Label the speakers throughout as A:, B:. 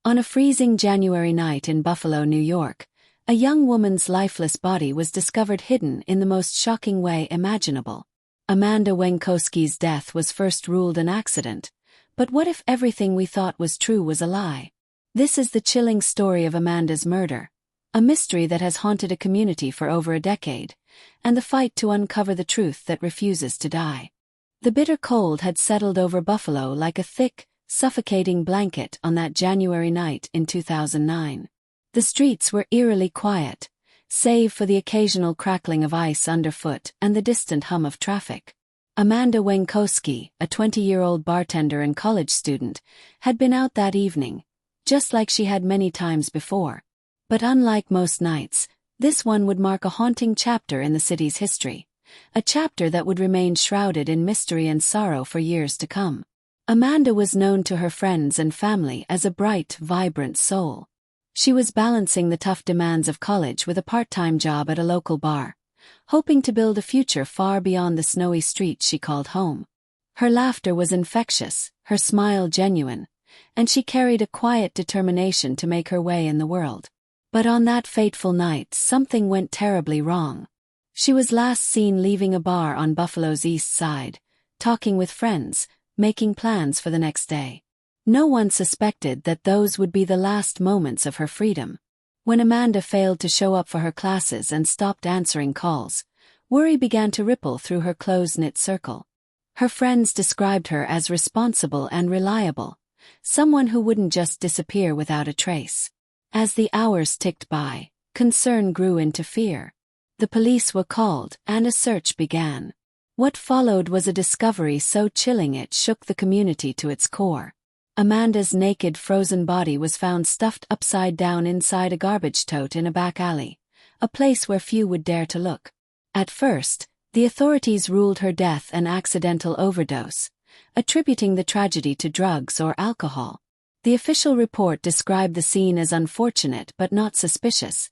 A: On a freezing January night in Buffalo, New York, a young woman's lifeless body was discovered hidden in the most shocking way imaginable. Amanda Wienckowski's death was first ruled an accident, but what if everything we thought was true was a lie? This is the chilling story of Amanda's murder, a mystery that has haunted a community for over a decade, and the fight to uncover the truth that refuses to die. The bitter cold had settled over Buffalo like a thick, suffocating blanket on that January night in 2009. The streets were eerily quiet, save for the occasional crackling of ice underfoot and the distant hum of traffic. Amanda Wienckowski, a 20-year-old bartender and college student, had been out that evening, just like she had many times before. But unlike most nights, this one would mark a haunting chapter in the city's history, a chapter that would remain shrouded in mystery and sorrow for years to come. Amanda was known to her friends and family as a bright, vibrant soul. She was balancing the tough demands of college with a part-time job at a local bar, hoping to build a future far beyond the snowy street she called home. Her laughter was infectious, her smile genuine, and she carried a quiet determination to make her way in the world. But on that fateful night, something went terribly wrong. She was last seen leaving a bar on Buffalo's east side, talking with friends, making plans for the next day. No one suspected that those would be the last moments of her freedom. When Amanda failed to show up for her classes and stopped answering calls, worry began to ripple through her close-knit circle. Her friends described her as responsible and reliable, someone who wouldn't just disappear without a trace. As the hours ticked by, concern grew into fear. The police were called, and a search began. What followed was a discovery so chilling it shook the community to its core. Amanda's naked, frozen body was found stuffed upside down inside a garbage tote in a back alley, a place where few would dare to look. At first, the authorities ruled her death an accidental overdose, attributing the tragedy to drugs or alcohol. The official report described the scene as unfortunate but not suspicious,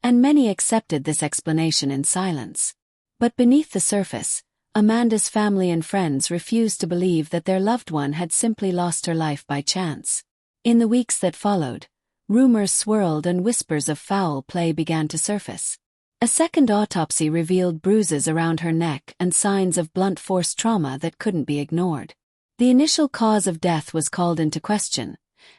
A: and many accepted this explanation in silence. But beneath the surface, Amanda's family and friends refused to believe that their loved one had simply lost her life by chance. In the weeks that followed, rumors swirled and whispers of foul play began to surface. A second autopsy revealed bruises around her neck and signs of blunt force trauma that couldn't be ignored. The initial cause of death was called into question,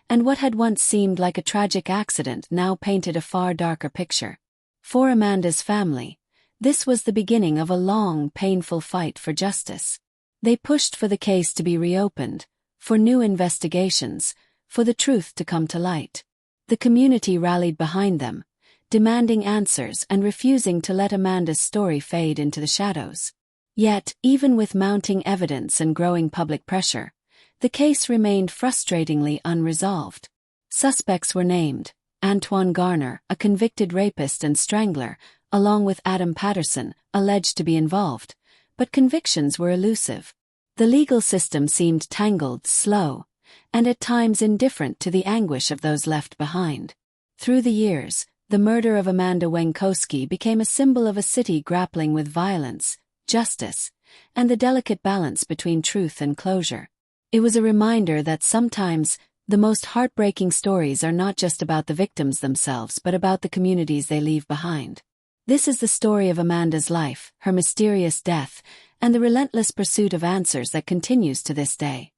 A: and what had once seemed like a tragic accident now painted a far darker picture. For Amanda's family, this was the beginning of a long, painful fight for justice. They pushed for the case to be reopened, for new investigations, for the truth to come to light. The community rallied behind them, demanding answers and refusing to let Amanda's story fade into the shadows. Yet, even with mounting evidence and growing public pressure, the case remained frustratingly unresolved. Suspects were named: Garner, a convicted rapist and strangler, along with Patterson, alleged to be involved, but convictions were elusive. The legal system seemed tangled, slow, and at times indifferent to the anguish of those left behind. Through the years, the murder of Amanda Wienckowski became a symbol of a city grappling with violence, justice, and the delicate balance between truth and closure. It was a reminder that sometimes, the most heartbreaking stories are not just about the victims themselves but about the communities they leave behind. This is the story of Amanda's life, her mysterious death, and the relentless pursuit of answers that continues to this day.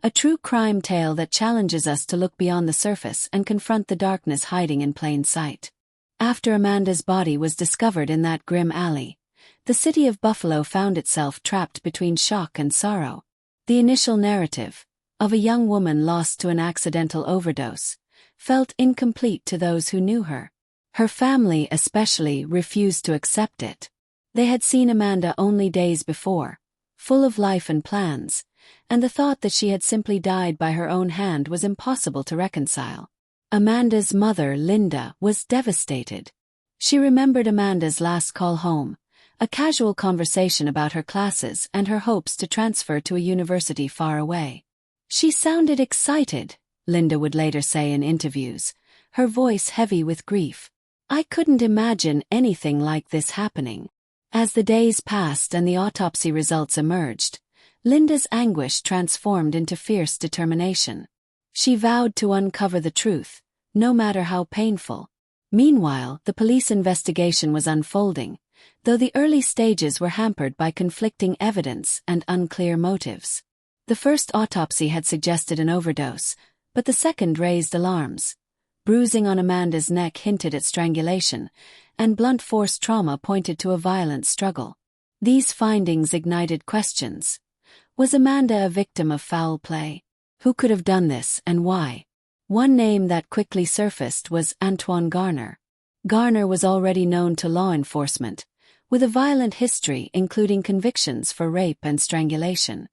A: A true crime tale that challenges us to look beyond the surface and confront the darkness hiding in plain sight. After Amanda's body was discovered in that grim alley, the city of Buffalo found itself trapped between shock and sorrow. The initial narrative, of a young woman lost to an accidental overdose, felt incomplete to those who knew her. Her family especially refused to accept it. They had seen Amanda only days before, full of life and plans, and the thought that she had simply died by her own hand was impossible to reconcile. Amanda's mother, Linda, was devastated. She remembered Amanda's last call home, a casual conversation about her classes and her hopes to transfer to a university far away. "She sounded excited," Linda would later say in interviews, her voice heavy with grief. "I couldn't imagine anything like this happening." As the days passed and the autopsy results emerged, Linda's anguish transformed into fierce determination. She vowed to uncover the truth, no matter how painful. Meanwhile, the police investigation was unfolding, though the early stages were hampered by conflicting evidence and unclear motives. The first autopsy had suggested an overdose, but the second raised alarms. Bruising on Amanda's neck hinted at strangulation, and blunt force trauma pointed to a violent struggle. These findings ignited questions. Was Amanda a victim of foul play? Who could have done this, and why? One name that quickly surfaced was Garner. Garner was already known to law enforcement, with a violent history including convictions for rape and strangulation.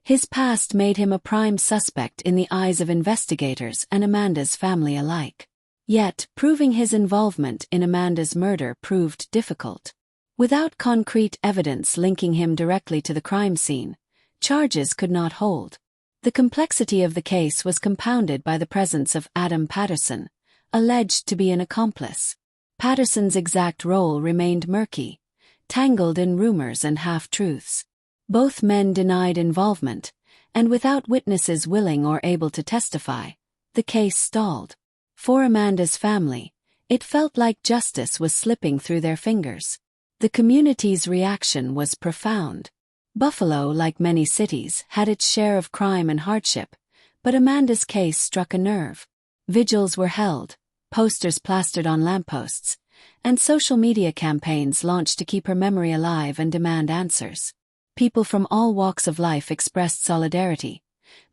A: His past made him a prime suspect in the eyes of investigators and Amanda's family alike. Yet, proving his involvement in Amanda's murder proved difficult. Without concrete evidence linking him directly to the crime scene, charges could not hold. The complexity of the case was compounded by the presence of Patterson, alleged to be an accomplice. Patterson's exact role remained murky, tangled in rumors and half-truths. Both men denied involvement, and without witnesses willing or able to testify, the case stalled. For Amanda's family, it felt like justice was slipping through their fingers. The community's reaction was profound. Buffalo, like many cities, had its share of crime and hardship, but Amanda's case struck a nerve. Vigils were held, posters plastered on lampposts, and social media campaigns launched to keep her memory alive and demand answers. People from all walks of life expressed solidarity,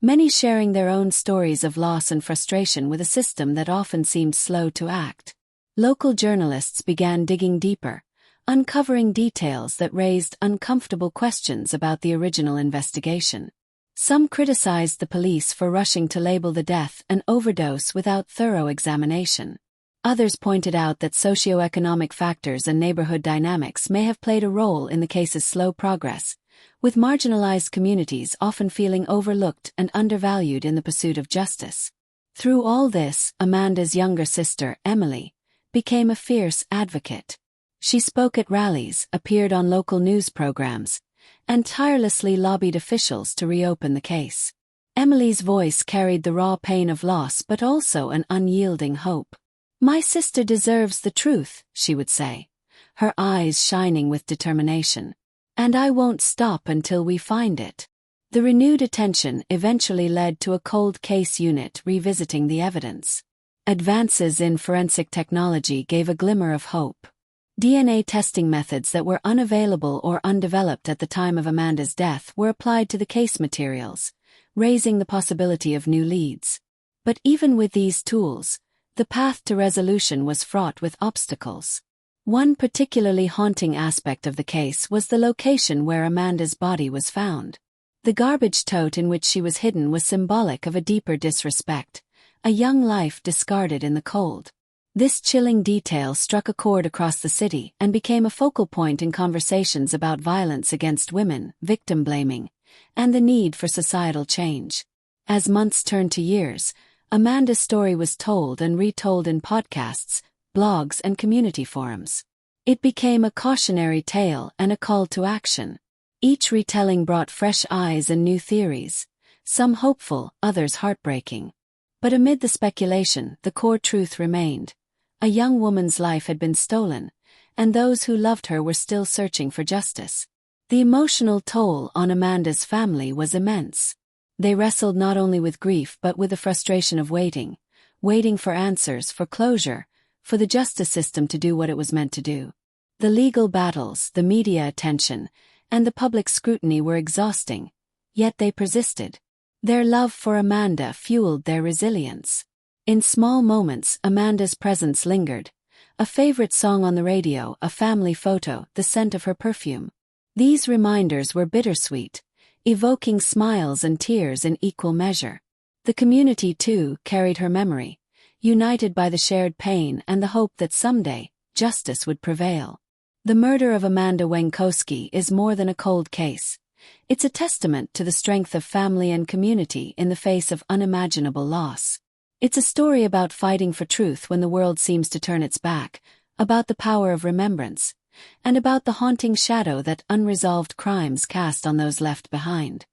A: many sharing their own stories of loss and frustration with a system that often seemed slow to act. Local journalists began digging deeper, uncovering details that raised uncomfortable questions about the original investigation. Some criticized the police for rushing to label the death an overdose without thorough examination. Others pointed out that socioeconomic factors and neighborhood dynamics may have played a role in the case's slow progress, with marginalized communities often feeling overlooked and undervalued in the pursuit of justice. Through all this, Amanda's younger sister, Emily, became a fierce advocate. She spoke at rallies, appeared on local news programs, and tirelessly lobbied officials to reopen the case. Emily's voice carried the raw pain of loss but also an unyielding hope. "My sister deserves the truth," she would say, her eyes shining with determination. "And I won't stop until we find it." The renewed attention eventually led to a cold case unit revisiting the evidence. Advances in forensic technology gave a glimmer of hope. DNA testing methods that were unavailable or undeveloped at the time of Amanda's death were applied to the case materials, raising the possibility of new leads. But even with these tools, the path to resolution was fraught with obstacles. One particularly haunting aspect of the case was the location where Amanda's body was found. The garbage tote in which she was hidden was symbolic of a deeper disrespect, a young life discarded in the cold. This chilling detail struck a chord across the city and became a focal point in conversations about violence against women, victim blaming, and the need for societal change. As months turned to years, Amanda's story was told and retold in podcasts, blogs, and community forums. It became a cautionary tale and a call to action. Each retelling brought fresh eyes and new theories, some hopeful, others heartbreaking. But amid the speculation, the core truth remained. A young woman's life had been stolen, and those who loved her were still searching for justice. The emotional toll on Amanda's family was immense. They wrestled not only with grief but with the frustration of waiting for answers, for closure, for the justice system to do what it was meant to do. The legal battles, the media attention, and the public scrutiny were exhausting, yet they persisted. Their love for Amanda fueled their resilience. In small moments, Amanda's presence lingered. A favorite song on the radio, a family photo, the scent of her perfume. These reminders were bittersweet, evoking smiles and tears in equal measure. The community, too, carried her memory, united by the shared pain and the hope that someday, justice would prevail. The murder of Amanda Wienckowski is more than a cold case. It's a testament to the strength of family and community in the face of unimaginable loss. It's a story about fighting for truth when the world seems to turn its back, about the power of remembrance, and about the haunting shadow that unresolved crimes cast on those left behind.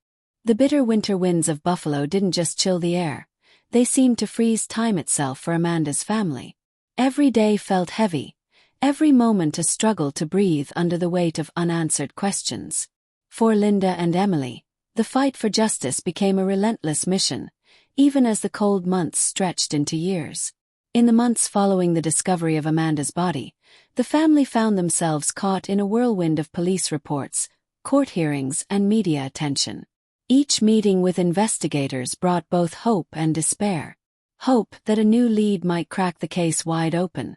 A: The bitter winter winds of Buffalo didn't just chill the air, they seemed to freeze time itself for Amanda's family. Every day felt heavy, every moment a struggle to breathe under the weight of unanswered questions. For Linda and Emily, the fight for justice became a relentless mission, even as the cold months stretched into years. In the months following the discovery of Amanda's body, the family found themselves caught in a whirlwind of police reports, court hearings, and media attention. Each meeting with investigators brought both hope and despair. Hope that a new lead might crack the case wide open.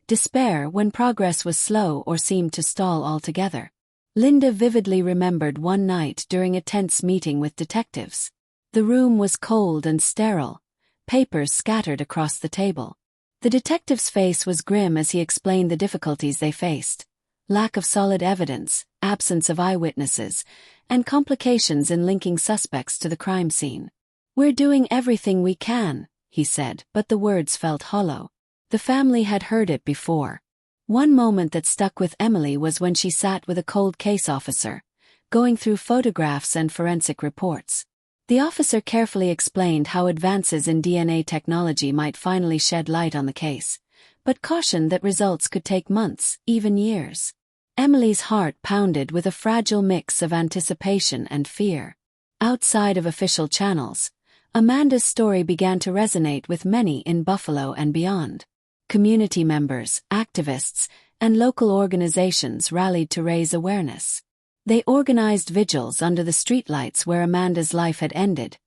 A: Despair when progress was slow or seemed to stall altogether. Linda vividly remembered one night during a tense meeting with detectives. The room was cold and sterile, papers scattered across the table. The detective's face was grim as he explained the difficulties they faced. Lack of solid evidence, absence of eyewitnesses, and complications in linking suspects to the crime scene. "We're doing everything we can," he said, but the words felt hollow. The family had heard it before. One moment that stuck with Emily was when she sat with a cold case officer, going through photographs and forensic reports. The officer carefully explained how advances in DNA technology might finally shed light on the case, but cautioned that results could take months, even years. Emily's heart pounded with a fragile mix of anticipation and fear. Outside of official channels, Amanda's story began to resonate with many in Buffalo and beyond. Community members, activists, and local organizations rallied to raise awareness. They organized vigils under the streetlights where Amanda's life had ended,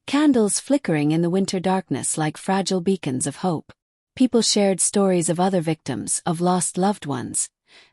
A: candles flickering in the winter darkness like fragile beacons of hope. People shared stories of other victims, of lost loved ones,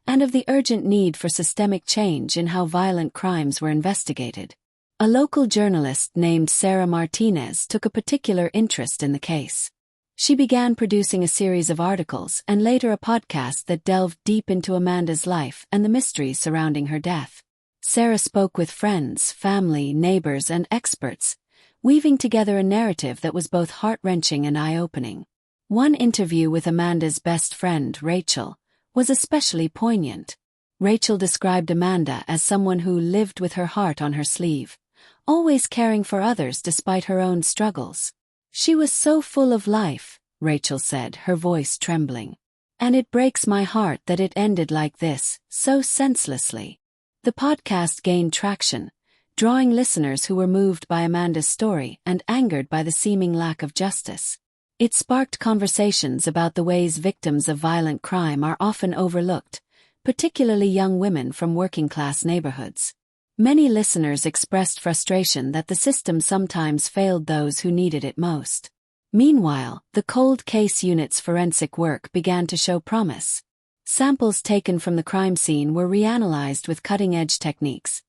A: and of the urgent need for systemic change in how violent crimes were investigated. A local journalist named Sarah Martinez took a particular interest in the case. She began producing a series of articles and later a podcast that delved deep into Amanda's life and the mysteries surrounding her death. Sarah spoke with friends, family, neighbors, and experts, weaving together a narrative that was both heart-wrenching and eye-opening. One interview with Amanda's best friend, Rachel, was especially poignant. Rachel described Amanda as someone who lived with her heart on her sleeve, always caring for others despite her own struggles. "She was so full of life," Rachel said, her voice trembling. "And it breaks my heart that it ended like this, so senselessly." The podcast gained traction, drawing listeners who were moved by Amanda's story and angered by the seeming lack of justice. It sparked conversations about the ways victims of violent crime are often overlooked, particularly young women from working-class neighborhoods. Many listeners expressed frustration that the system sometimes failed those who needed it most. Meanwhile, the cold case unit's forensic work began to show promise. Samples taken from the crime scene were reanalyzed with cutting-edge techniques,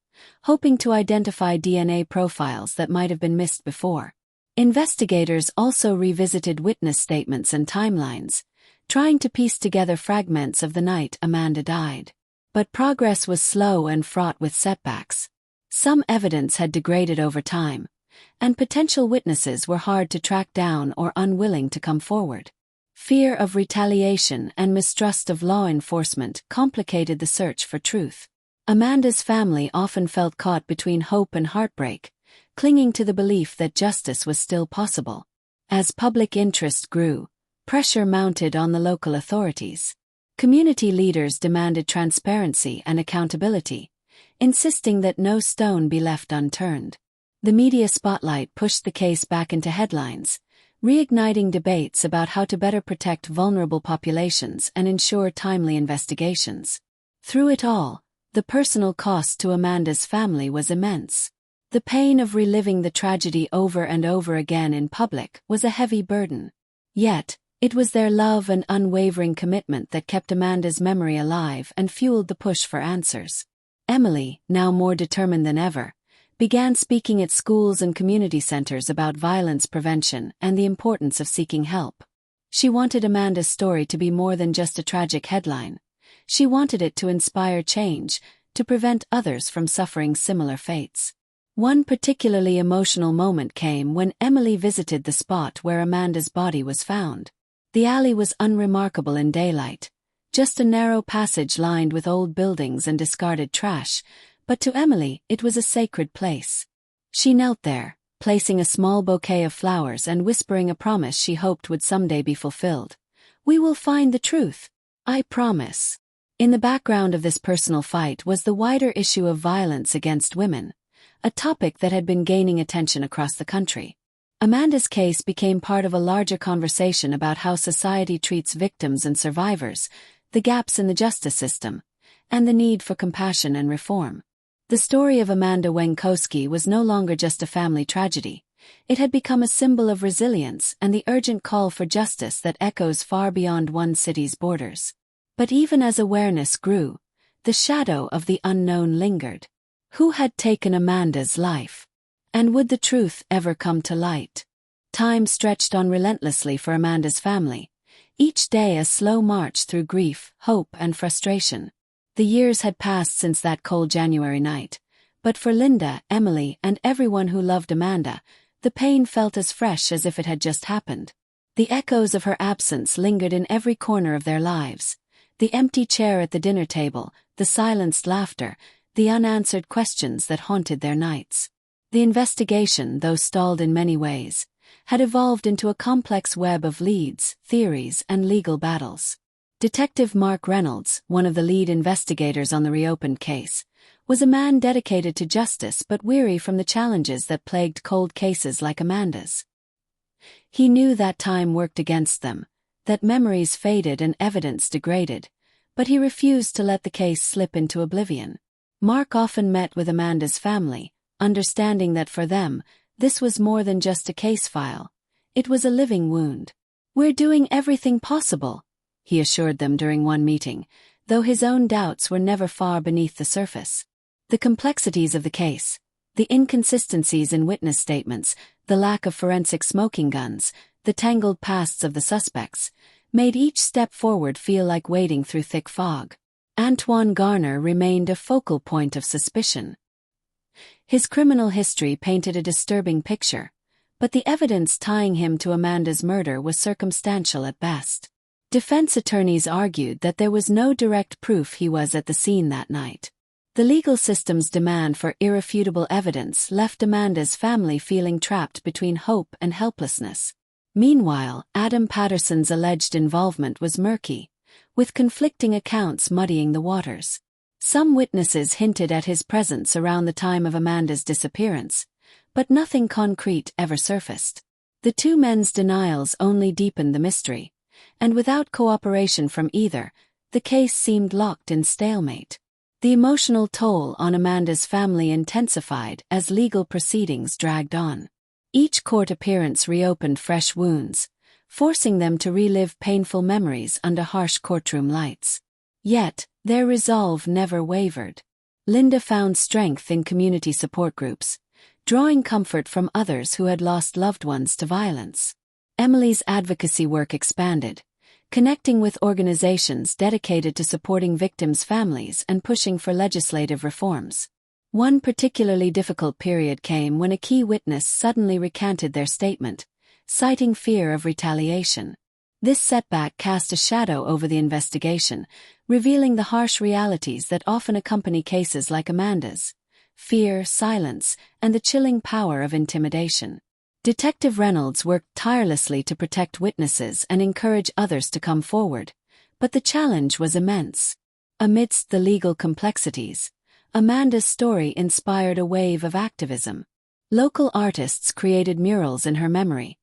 A: hoping to identify DNA profiles that might have been missed before. Investigators also revisited witness statements and timelines, trying to piece together fragments of the night Amanda died. But progress was slow and fraught with setbacks. Some evidence had degraded over time, and potential witnesses were hard to track down or unwilling to come forward. Fear of retaliation and mistrust of law enforcement complicated the search for truth. Amanda's family often felt caught between hope and heartbreak, clinging to the belief that justice was still possible. As public interest grew, pressure mounted on the local authorities. Community leaders demanded transparency and accountability, insisting that no stone be left unturned. The media spotlight pushed the case back into headlines, reigniting debates about how to better protect vulnerable populations and ensure timely investigations. Through it all, the personal cost to Amanda's family was immense. The pain of reliving the tragedy over and over again in public was a heavy burden. Yet, it was their love and unwavering commitment that kept Amanda's memory alive and fueled the push for answers. Emily, now more determined than ever, began speaking at schools and community centers about violence prevention and the importance of seeking help. She wanted Amanda's story to be more than just a tragic headline. She wanted it to inspire change, to prevent others from suffering similar fates. One particularly emotional moment came when Emily visited the spot where Amanda's body was found. The alley was unremarkable in daylight, just a narrow passage lined with old buildings and discarded trash, but to Emily it was a sacred place. She knelt there, placing a small bouquet of flowers and whispering a promise she hoped would someday be fulfilled. "We will find the truth. I promise." In the background of this personal fight was the wider issue of violence against women, a topic that had been gaining attention across the country. Amanda's case became part of a larger conversation about how society treats victims and survivors, the gaps in the justice system, and the need for compassion and reform. The story of Amanda Wienckowski was no longer just a family tragedy. It had become a symbol of resilience and the urgent call for justice that echoes far beyond one city's borders. But even as awareness grew, the shadow of the unknown lingered. Who had taken Amanda's life? And would the truth ever come to light? Time stretched on relentlessly for Amanda's family, each day a slow march through grief, hope, and frustration. The years had passed since that cold January night, but for Linda, Emily, and everyone who loved Amanda, the pain felt as fresh as if it had just happened. The echoes of her absence lingered in every corner of their lives. The empty chair at the dinner table, the silenced laughter, the unanswered questions that haunted their nights. The investigation, though stalled in many ways, had evolved into a complex web of leads, theories, and legal battles. Detective Mark Reynolds, one of the lead investigators on the reopened case, was a man dedicated to justice but weary from the challenges that plagued cold cases like Amanda's. He knew that time worked against them, that memories faded and evidence degraded, but he refused to let the case slip into oblivion. Mark often met with Amanda's family, understanding that for them, this was more than just a case file. It was a living wound. "We're doing everything possible," he assured them during one meeting, though his own doubts were never far beneath the surface. The complexities of the case, the inconsistencies in witness statements, the lack of forensic smoking guns, the tangled pasts of the suspects, made each step forward feel like wading through thick fog. Antoine Garner remained a focal point of suspicion. His criminal history painted a disturbing picture, but the evidence tying him to Amanda's murder was circumstantial at best. Defense attorneys argued that there was no direct proof he was at the scene that night. The legal system's demand for irrefutable evidence left Amanda's family feeling trapped between hope and helplessness. Meanwhile, Adam Patterson's alleged involvement was murky, with conflicting accounts muddying the waters. Some witnesses hinted at his presence around the time of Amanda's disappearance, but nothing concrete ever surfaced. The two men's denials only deepened the mystery, and without cooperation from either, the case seemed locked in stalemate. The emotional toll on Amanda's family intensified as legal proceedings dragged on. Each court appearance reopened fresh wounds, forcing them to relive painful memories under harsh courtroom lights. Yet, their resolve never wavered. Linda found strength in community support groups, drawing comfort from others who had lost loved ones to violence. Emily's advocacy work expanded, connecting with organizations dedicated to supporting victims' families and pushing for legislative reforms. One particularly difficult period came when a key witness suddenly recanted their statement, citing fear of retaliation. This setback cast a shadow over the investigation, revealing the harsh realities that often accompany cases like Amanda's: fear, silence, and the chilling power of intimidation. Detective Reynolds worked tirelessly to protect witnesses and encourage others to come forward, but the challenge was immense. Amidst the legal complexities, Amanda's story inspired a wave of activism. Local artists created murals in her memory,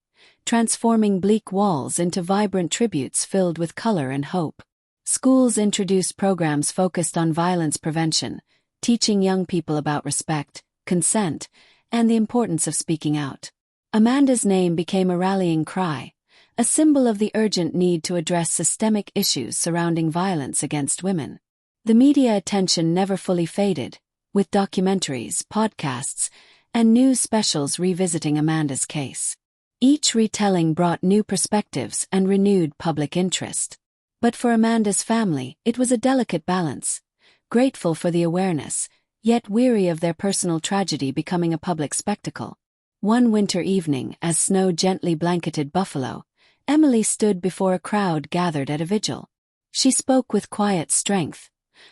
A: transforming bleak walls into vibrant tributes filled with color and hope. Schools introduced programs focused on violence prevention, teaching young people about respect, consent, and the importance of speaking out. Amanda's name became a rallying cry, a symbol of the urgent need to address systemic issues surrounding violence against women. The media attention never fully faded, with documentaries, podcasts, and news specials revisiting Amanda's case. Each retelling brought new perspectives and renewed public interest. But for Amanda's family, it was a delicate balance, grateful for the awareness, yet weary of their personal tragedy becoming a public spectacle. One winter evening, as snow gently blanketed Buffalo, Emily stood before a crowd gathered at a vigil. She spoke with quiet strength,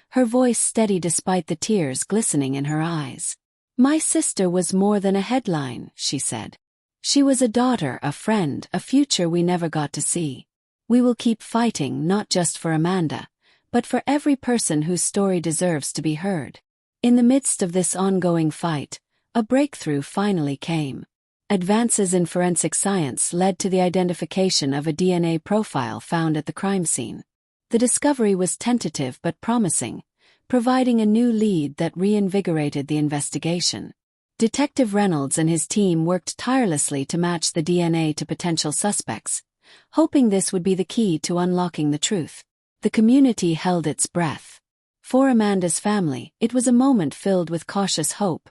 A: her voice steady despite the tears glistening in her eyes. "My sister was more than a headline," she said. "She was a daughter, a friend, a future we never got to see. We will keep fighting not just for Amanda, but for every person whose story deserves to be heard." In the midst of this ongoing fight, a breakthrough finally came. Advances in forensic science led to the identification of a DNA profile found at the crime scene. The discovery was tentative but promising, providing a new lead that reinvigorated the investigation. Detective Reynolds and his team worked tirelessly to match the DNA to potential suspects, hoping this would be the key to unlocking the truth. The community held its breath. For Amanda's family, it was a moment filled with cautious hope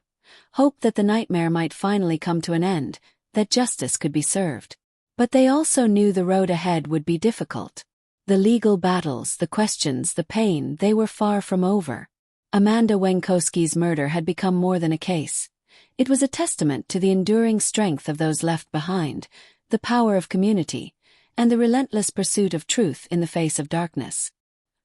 A: that the nightmare might finally come to an end, that justice could be served. But they also knew the road ahead would be difficult. The legal battles, the questions, the pain, they were far from over. Amanda Wienckowski's murder had become more than a case. It was a testament to the enduring strength of those left behind, the power of community, and the relentless pursuit of truth in the face of darkness.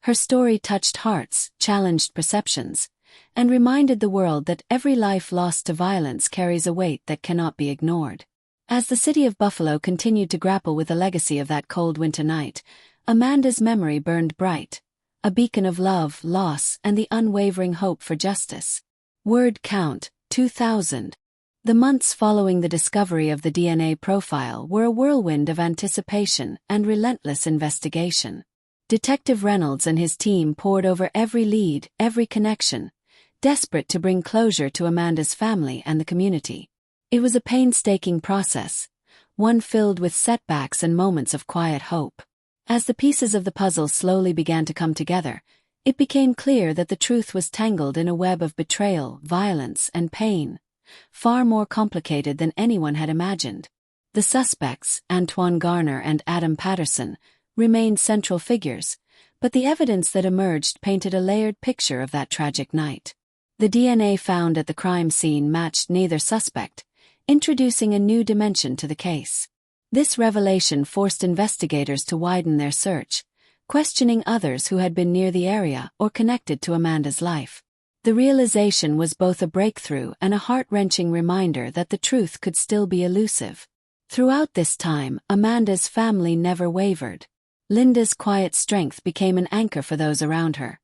A: Her story touched hearts, challenged perceptions, and reminded the world that every life lost to violence carries a weight that cannot be ignored. As the city of Buffalo continued to grapple with the legacy of that cold winter night, Amanda's memory burned bright, a beacon of love, loss, and the unwavering hope for justice. Word count, 2000. The months following the discovery of the DNA profile were a whirlwind of anticipation and relentless investigation. Detective Reynolds and his team pored over every lead, every connection, desperate to bring closure to Amanda's family and the community. It was a painstaking process, one filled with setbacks and moments of quiet hope. As the pieces of the puzzle slowly began to come together, it became clear that the truth was tangled in a web of betrayal, violence, and pain, far more complicated than anyone had imagined. The suspects, Garner and Patterson, remained central figures, but the evidence that emerged painted a layered picture of that tragic night. The DNA found at the crime scene matched neither suspect, introducing a new dimension to the case. This revelation forced investigators to widen their search, questioning others who had been near the area or connected to Amanda's life. The realization was both a breakthrough and a heart-wrenching reminder that the truth could still be elusive. Throughout this time, Amanda's family never wavered. Linda's quiet strength became an anchor for those around her,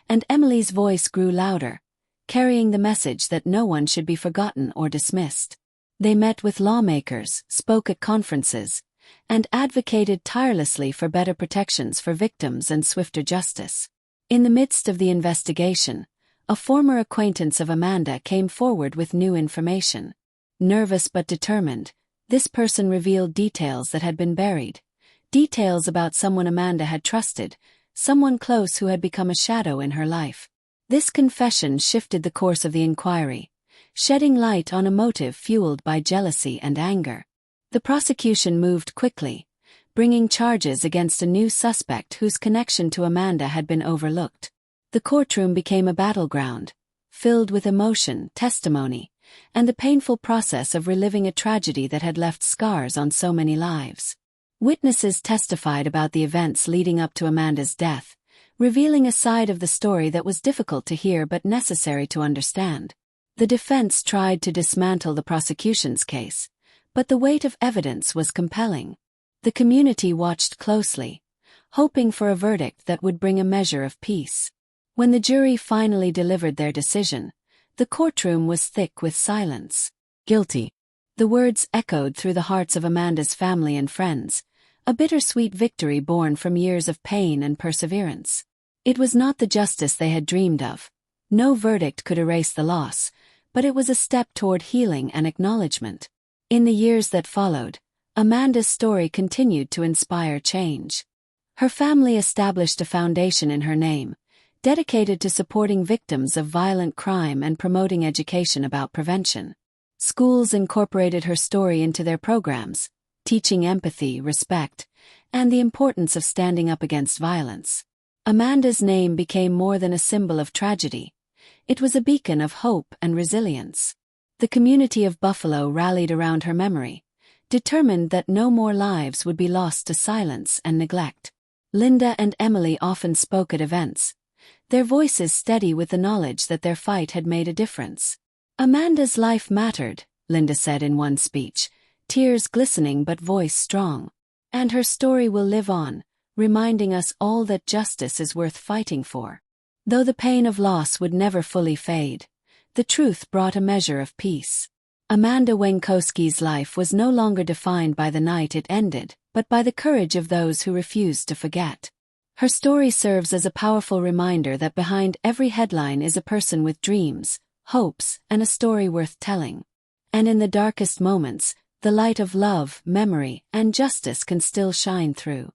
A: and Emily's voice grew louder, carrying the message that no one should be forgotten or dismissed. They met with lawmakers, spoke at conferences, and advocated tirelessly for better protections for victims and swifter justice. In the midst of the investigation, a former acquaintance of Amanda came forward with new information. Nervous but determined, this person revealed details that had been buried, details about someone Amanda had trusted, someone close who had become a shadow in her life. This confession shifted the course of the inquiry, shedding light on a motive fueled by jealousy and anger. The prosecution moved quickly, bringing charges against a new suspect whose connection to Amanda had been overlooked. The courtroom became a battleground, filled with emotion, testimony, and the painful process of reliving a tragedy that had left scars on so many lives. Witnesses testified about the events leading up to Amanda's death, revealing a side of the story that was difficult to hear but necessary to understand. The defense tried to dismantle the prosecution's case, but the weight of evidence was compelling. The community watched closely, hoping for a verdict that would bring a measure of peace. When the jury finally delivered their decision, the courtroom was thick with silence. Guilty. The words echoed through the hearts of Amanda's family and friends, a bittersweet victory born from years of pain and perseverance. It was not the justice they had dreamed of. No verdict could erase the loss, but it was a step toward healing and acknowledgement. In the years that followed, Amanda's story continued to inspire change. Her family established a foundation in her name, dedicated to supporting victims of violent crime and promoting education about prevention. Schools incorporated her story into their programs, teaching empathy, respect, and the importance of standing up against violence. Amanda's name became more than a symbol of tragedy. It was a beacon of hope and resilience. The community of Buffalo rallied around her memory, determined that no more lives would be lost to silence and neglect. Linda and Emily often spoke at events, their voices steady with the knowledge that their fight had made a difference. Amanda's life mattered, Linda said in one speech, tears glistening but voice strong. And her story will live on, reminding us all that justice is worth fighting for. Though the pain of loss would never fully fade, the truth brought a measure of peace. Amanda Wienckowski's life was no longer defined by the night it ended, but by the courage of those who refused to forget. Her story serves as a powerful reminder that behind every headline is a person with dreams, hopes, and a story worth telling. And in the darkest moments, the light of love, memory, and justice can still shine through.